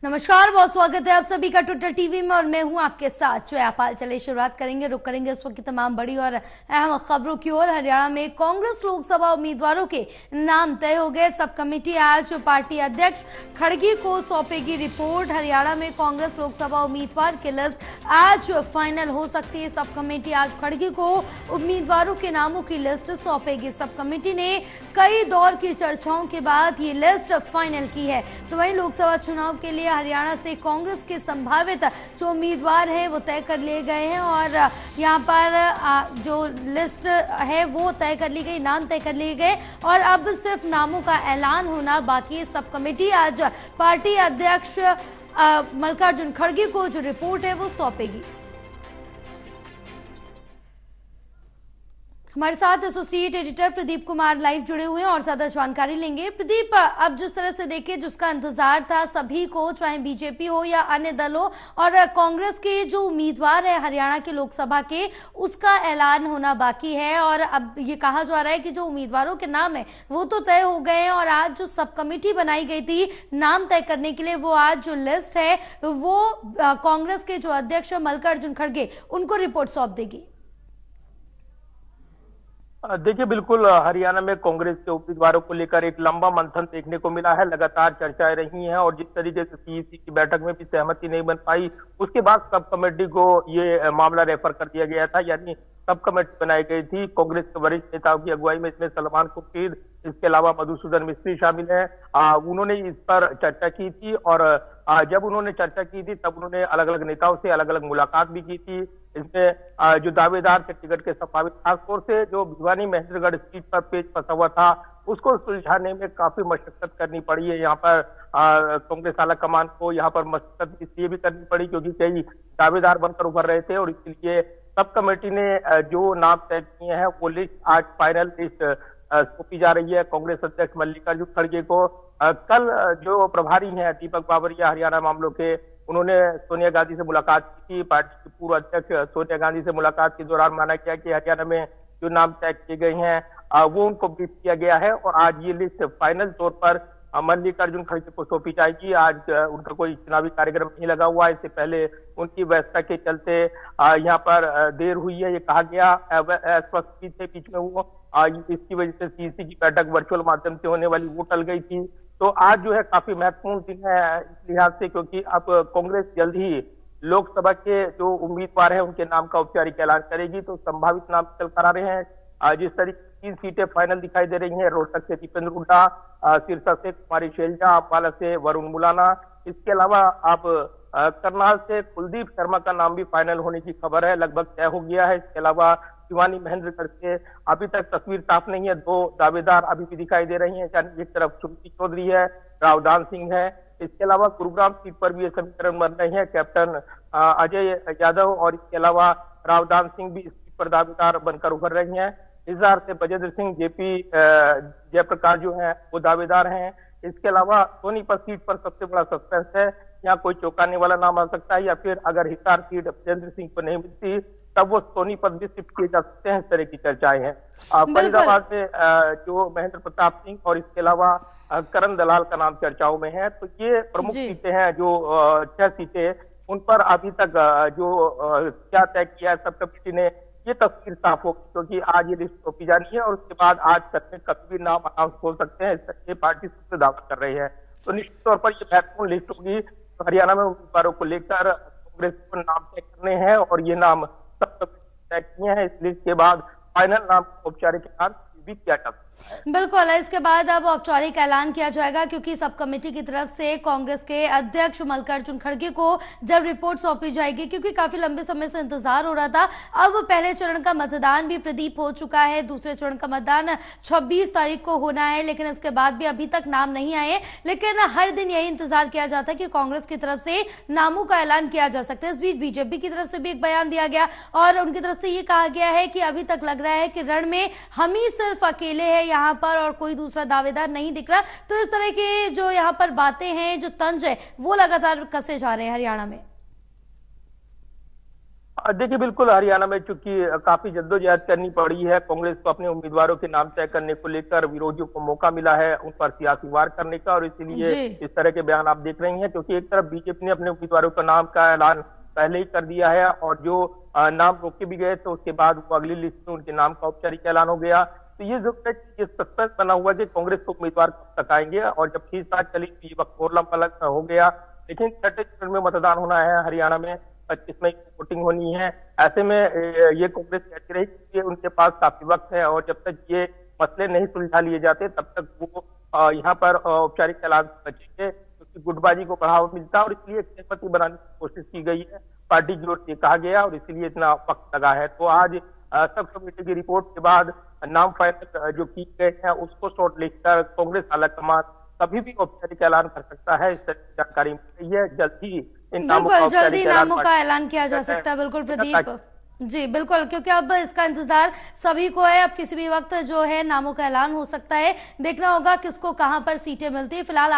नमस्कार, बहुत स्वागत है आप सभी का ट्विटर टीवी में और मैं हूं आपके साथ जयापाल। चलिए शुरुआत करेंगे, रुक करेंगे इस वक्त की तमाम बड़ी और अहम खबरों की ओर। हरियाणा में कांग्रेस लोकसभा उम्मीदवारों के नाम तय हो गए। सब कमेटी आज पार्टी अध्यक्ष खड़गे को सौंपेगी रिपोर्ट। हरियाणा में कांग्रेस लोकसभा उम्मीदवार की लिस्ट आज फाइनल हो सकती है। सब कमेटी आज खड़गे को उम्मीदवारों के नामों की लिस्ट सौंपेगी। सब कमेटी ने कई दौर की चर्चाओं के बाद ये लिस्ट फाइनल की है। तो वहीं लोकसभा चुनाव के लिए हरियाणा से कांग्रेस के संभावित जो उम्मीदवार हैं वो तय कर लिए गए हैं और यहां पर जो लिस्ट है वो तय कर ली गई, नाम तय कर लिए गए और अब सिर्फ नामों का ऐलान होना बाकी है। सब कमेटी आज पार्टी अध्यक्ष मल्लिकार्जुन खड़गे को जो रिपोर्ट है वो सौंपेगी। हमारे साथ associate editor Pradeep Kumar live जुड़े हुए हैं और ज्यादा जानकारी लेंगे। प्रदीप, अब जिस तरह से देखे जिसका इंतजार था सभी को, चाहे बीजेपी हो या अन्य दल हो, और कांग्रेस के जो उम्मीदवार है हरियाणा के लोकसभा के, उसका ऐलान होना बाकी है और अब ये कहा जा रहा है कि जो उम्मीदवारों के नाम है वो तो तय हो गए हैं और आज जो सब कमेटी बनाई गई थी नाम तय करने के लिए, वो आज जो लिस्ट है वो कांग्रेस के जो अध्यक्ष मल्लिकार्जुन खड़गे उनको रिपोर्ट सौंप देगी। देखिए, बिल्कुल हरियाणा में कांग्रेस के उम्मीदवारों को लेकर एक लंबा मंथन देखने को मिला है। लगातार चर्चाएं रही हैं और जिस तरीके से सीईसी की बैठक में भी सहमति नहीं बन पाई, उसके बाद सब कमेटी को ये मामला रेफर कर दिया गया था। यानी सब कमेटी बनाई गई थी। कांग्रेस के वरिष्ठ नेताओं की अगुवाई में इसमें सलमान खुर्शीद, इसके अलावा मधुसूदन मिस्त्री शामिल हैं। उन्होंने इस पर चर्चा की थी और जब उन्होंने चर्चा की थी तब उन्होंने अलग अलग नेताओं से अलग अलग मुलाकात भी की थी। इसमें जो दावेदार थे टिकट के संभावित, खासतौर से जो भिवानी महेंद्रगढ़ सीट पर पेच फंसा हुआ था, उसको सुलझाने में काफी मशक्कत करनी पड़ी है। यहाँ पर कांग्रेस आला कमान को यहाँ पर मशक्कत इसलिए भी करनी पड़ी क्योंकि कई दावेदार बनकर उभर रहे थे और इसलिए सब कमेटी ने जो नाम तय किए हैं वो लिस्ट आज फाइनल लिस्ट सौंपी जा रही है कांग्रेस अध्यक्ष मल्लिकार्जुन खड़गे को। कल जो प्रभारी हैं दीपक बाबरिया हरियाणा मामलों के, उन्होंने सोनिया गांधी से मुलाकात की थी। पार्टी की पूर्व अध्यक्ष सोनिया गांधी से मुलाकात के दौरान माना गया कि हरियाणा में जो नाम तय किए गए हैं वो उनको ब्रीफ किया गया है और आज ये लिस्ट फाइनल तौर पर मल्लिकार्जुन खड़गे को सौंपी जाएगी। आज उनका कोई चुनावी कार्यक्रम नहीं लगा हुआ है। इससे पहले उनकी व्यस्तता के चलते यहाँ पर देर हुई है, ये कहा गया। अस्वस्थ थे बीच में वो, इसकी वजह से सीईसी की बैठक वर्चुअल माध्यम से होने वाली वो टल गई थी। तो आज जो है काफी महत्वपूर्ण दिन है इस लिहाज से क्योंकि अब कांग्रेस जल्द ही लोकसभा के जो उम्मीदवार हैं उनके नाम का औपचारिक ऐलान करेगी। तो संभावित नाम चल कर आ रहे हैं। जिस तरीके 3 सीटें फाइनल दिखाई दे रही हैं, रोहतक से दीपेंद्र हुड्डा, सिरसा से कुमारी शैलजा, अंबाला से वरुण मुलाना, इसके अलावा अब करनाल से कुलदीप शर्मा का नाम भी फाइनल होने की खबर है, लगभग तय हो गया है। इसके अलावा भिवानी महेंद्रगढ़ से अभी तक तस्वीर साफ नहीं है, 2 दावेदार अभी भी दिखाई दे रही हैं। यानी एक तरफ सुमति चौधरी है, रावदान सिंह है। इसके अलावा गुरुग्राम सीट पर भी ये समीकरण बन रहे हैं, कैप्टन अजय यादव और इसके अलावा रावदान सिंह भी इस सीट पर दावेदार बनकर उभर रही हैं। हिसार से बजेंद्र सिंह, जेपी जयप्रकाश जो है वो दावेदार हैं। इसके अलावा सोनीपत सीट पर सबसे बड़ा सस्पेंस है, यहाँ कोई चौंकाने वाला नाम आ सकता है या फिर अगर हिसार सीट बजेंद्र सिंह को नहीं मिलती तब वो सोनीपत भी शिफ्ट किए जा सकते हैं। इस तरह की चर्चाएं हैं। फरीदाबाद में जो महेंद्र प्रताप सिंह और इसके अलावा करण दलाल का नाम चर्चाओं में है। तो ये प्रमुख सीटें हैं, जो 6 सीटें, उन पर अभी तक जो क्या तय किया है सब कमेटी ने, ये तस्वीर साफ होगी क्योंकि आज ये लिस्ट सौंपी जानी है और उसके बाद आज तक में कभी भी नाम अनाउंस हो सकते हैं, ये पार्टी सबसे दावा कर रही है। तो निश्चित तौर पर ये महत्वपूर्ण लिस्ट होगी। तो हरियाणा में उम्मीदवारों को लेकर कांग्रेस को नाम तय करने हैं और ये नाम सब तय किए हैं। इस लिस्ट के बाद फाइनल नाम औपचारिक ऐलान भी किया जा सकता है। बिल्कुल, इसके बाद अब औपचारिक ऐलान किया जाएगा क्योंकि सब कमेटी की तरफ से कांग्रेस के अध्यक्ष मल्लिकार्जुन खड़गे को जब रिपोर्ट सौंपी जाएगी, क्योंकि काफी लंबे समय से इंतजार हो रहा था। अब पहले चरण का मतदान भी प्रदीप हो चुका है, दूसरे चरण का मतदान 26 तारीख को होना है, लेकिन इसके बाद भी अभी तक नाम नहीं आए। लेकिन हर दिन यही इंतजार किया जाता है कि कांग्रेस की तरफ से नामों का ऐलान किया जा सकता है। इस बीच बीजेपी की तरफ से भी एक बयान दिया गया और उनकी तरफ से ये कहा गया है कि अभी तक लग रहा है कि रण में हम ही सिर्फ अकेले हैं यहाँ पर और कोई दूसरा दावेदार नहीं दिख रहा। तो इस तरह की जो यहाँ पर बातें हैं, जो तंज है, वो लगातार कसे जा रहे हैं हरियाणा में। देखिए बिल्कुल हरियाणा में चूंकि काफी जद्दोजहद करनी पड़ी है, कांग्रेस को अपने उम्मीदवारों के नाम तय करने को लेकर विरोधियों को मौका मिला है उन पर सियासी वार करने का, और इसीलिए जी। इस तरह के बयान आप देख रही हैं। क्योंकि एक तरफ बीजेपी ने अपने उम्मीदवारों का नाम का ऐलान पहले ही कर दिया है, और जो नाम रोके भी गए तो उसके बाद वो अगली लिस्ट में उनके नाम का औपचारिक ऐलान हो गया। तो ये जो है ये सस्पेंस बना हुआ कि कांग्रेस को उम्मीदवार कब तक आएंगे, और जब 6-7 चली तो ये वक्त और लंबा हो गया। लेकिन छठे चरण में मतदान होना है हरियाणा में, 25 मई को वोटिंग होनी है। ऐसे में ये कांग्रेस कहती रही कि उनके पास काफी वक्त है, और जब तक ये मसले नहीं सुलझा लिए जाते तब तक वो यहाँ पर औपचारिक ऐलान से बचेंगे, क्योंकि गुटबाजी को बढ़ावा मिलता है, और इसलिए एक सहमति बनाने की कोशिश की गई है पार्टी की ओर से, कहा गया, और इसीलिए इतना वक्त लगा है। तो आज सब कमेटी की रिपोर्ट के बाद नाम फाइनल जो किए गए हैं उसको शॉर्ट लिस्ट कर कांग्रेस आलाकमान कभी भी औपचारिक ऐलान कर सकता है, इस तरह की जानकारी मिल रही है। जल्द ही इन नामों का बिल्कुल जल्दी औपचारिक ऐलान नामों का ऐलान किया जा सकता है। बिल्कुल प्रदीप जी, बिल्कुल, क्योंकि अब इसका इंतजार सभी को है। अब किसी भी वक्त जो है नामों का ऐलान हो सकता है। देखना होगा किसको कहां पर सीटें मिलती है। फिलहाल